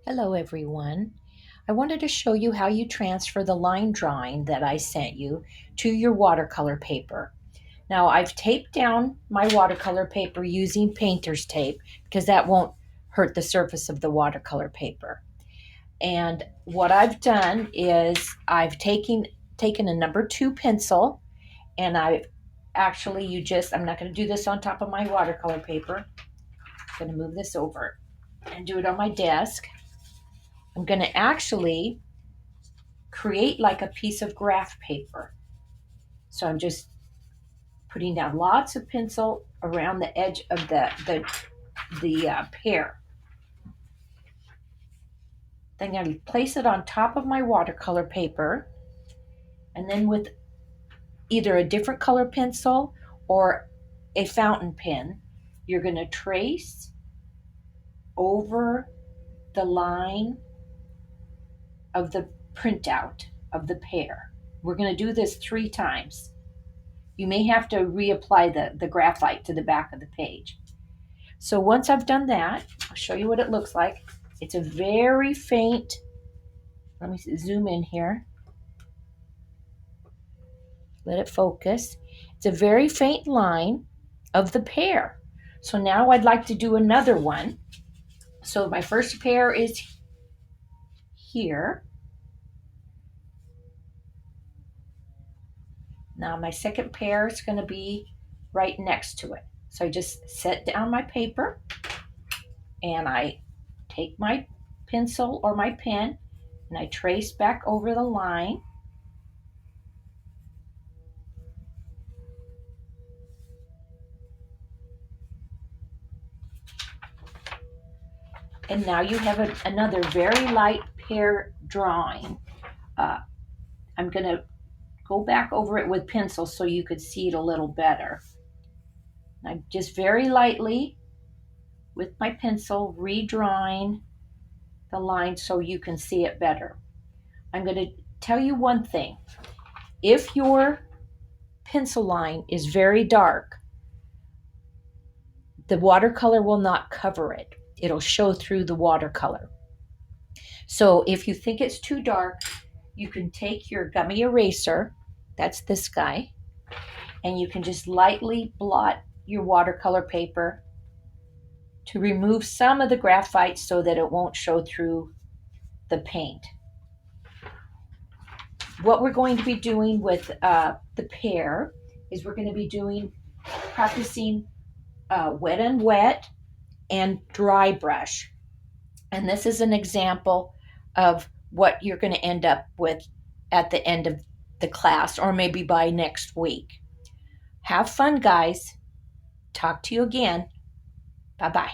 Hello everyone. I wanted to show you how you transfer the line drawing that I sent you to your watercolor paper. Now I've taped down my watercolor paper using painter's tape because that won't hurt the surface of the watercolor paper. And what I've done is I've taken a number 2 pencil, and I'm not going to do this on top of my watercolor paper. I'm going to move this over and do it on my desk. I'm going to actually create like a piece of graph paper. So I'm just putting down lots of pencil around the edge of the pear. Then I'm going to place it on top of my watercolor paper, and then with either a different color pencil or a fountain pen, you're going to trace over the line of the printout of the pear. We're going to do this 3 times. You may have to reapply the graphite to the back of the page. So once I've done that, I'll show you what it looks like. It's a very faint, let me zoom in here. Let it focus. It's a very faint line of the pear. So now I'd like to do another one. So my first pear is here. Now my second pear is going to be right next to it. So I just set down my paper and I take my pencil or my pen and I trace back over the line. And now you have another very light pear drawing. I'm going to go back over it with pencil so you could see it a little better. I'm just very lightly with my pencil redrawing the line so you can see it better. I'm going to tell you one thing. If your pencil line is very dark, the watercolor will not cover it. It'll show through the watercolor. So if you think it's too dark, you can take your gummy eraser, that's this guy, and you can just lightly blot your watercolor paper to remove some of the graphite so that it won't show through the paint. What we're going to be doing with the pear is we're going to be practicing wet and wet and dry brush. And this is an example of what you're going to end up with at the end of the class, or maybe by next week. Have fun, guys. Talk to you again. Bye-bye.